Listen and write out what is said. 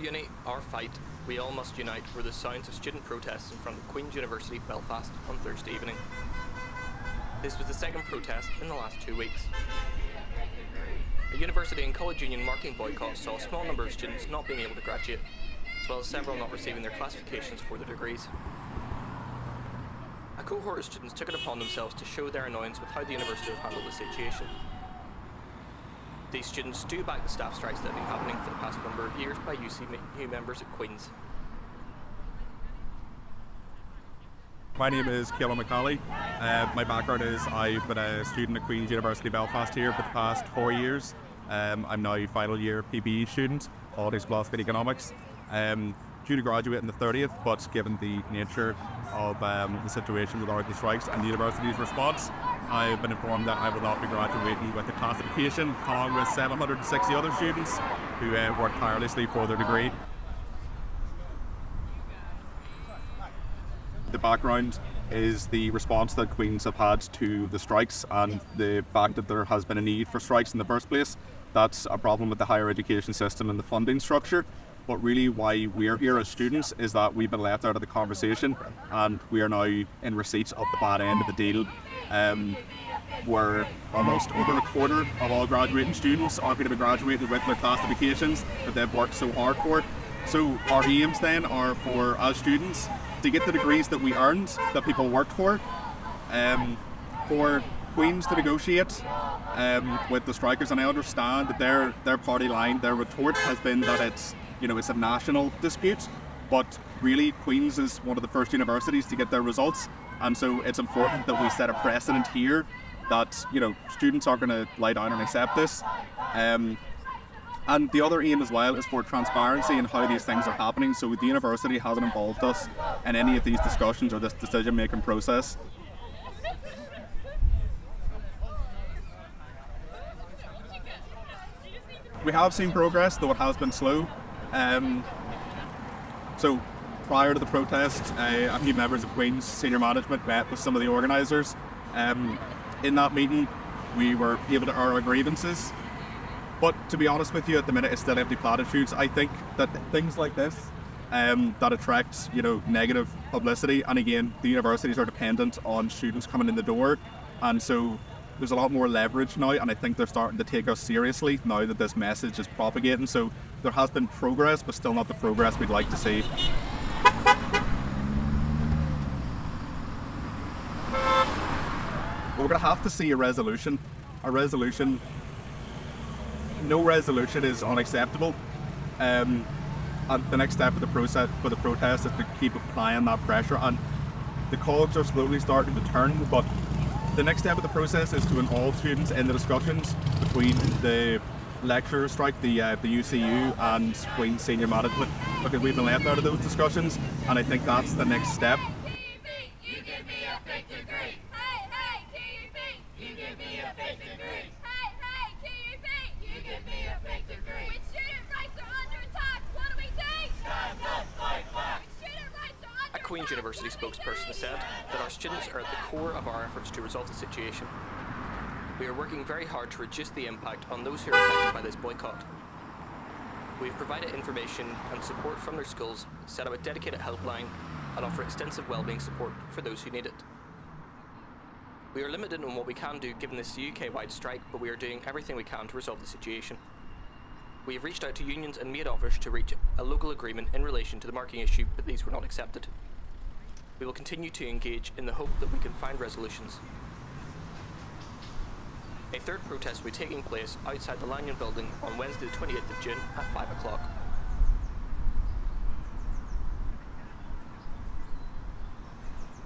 uni, our fight, we all must unite were the sounds of student protests in front of Queens University Belfast on Thursday evening. This was the second protest in the last 2 weeks. A university and college union marking boycott saw a small number of students not being able to graduate, as well as several not receiving their classifications for their degrees. A cohort of students took it upon themselves to show their annoyance with how the university have handled the situation. These students do back the staff strikes that have been happening for the past number of years by UCU members at Queen's. My name is Cialan McNally. My background is I've been a student at Queens University Belfast here for the past 4 years. I'm now a final year PBE student, Politics, Philosophy and Economics. Due to graduate on the 30th, but given the nature of the situation with the strikes and the university's response, I've been informed that I will not be graduating with a classification along with 760 other students who work tirelessly for their degree. The background is the response that Queens have had to the strikes and the fact that there has been a need for strikes in the first place. That's a problem with the higher education system and the funding structure. But really why we're here as students is that we've been left out of the conversation and we are now in receipt of the bad end of the deal. Where almost over a quarter of all graduating students are going to be graduating with their classifications that they've worked so hard for. So our aims then are for, as students, to get the degrees that we earned, that people worked for Queens to negotiate with the strikers. And I understand that their party line, their retort has been that it's a national dispute, but really Queens is one of the first universities to get their results, and so it's important that we set a precedent here that students are going to lie down and accept this. And the other aim as well is for transparency in how these things are happening, so the university hasn't involved us in any of these discussions or this decision making process. We have seen progress, though it has been slow. So prior to the protest, a few members of Queen's senior management met with some of the organisers. In that meeting, we were able to air our grievances. But to be honest with you, at the minute it's still empty platitudes. I think that things like this that attract negative publicity, and again, the universities are dependent on students coming in the door, and so there's a lot more leverage now, and I think they're starting to take us seriously now that this message is propagating. So there has been progress, but still not the progress we'd like to see. We're going to have to see a resolution. No resolution is unacceptable. And the next step for the protest is to keep applying that pressure. And the cogs are slowly starting to turn, but the next step of the process is to involve students in the discussions between the lecturer strike, the UCU and Queen's senior management, because we've been left out of those discussions, and I think that's the next step. You give me a fake degree. Hey, hey, QUB, you give me a fake degree. Hey, hey, QUB, you give me a fake degree. When student rights are under attack, what do we do? Stand up, fight back. A Queen's University spokesperson said that our students are at the core of our efforts to resolve the situation. We are working very hard to reduce the impact on those who are affected by this boycott. We have provided information and support from their schools, set up a dedicated helpline, and offer extensive wellbeing support for those who need it. We are limited on what we can do given this UK-wide strike, but we are doing everything we can to resolve the situation. We have reached out to unions and made offers to reach a local agreement in relation to the marking issue, but these were not accepted. We will continue to engage in the hope that we can find resolutions. A third protest will be taking place outside the Lanyon building on Wednesday the 28th of June at 5 o'clock.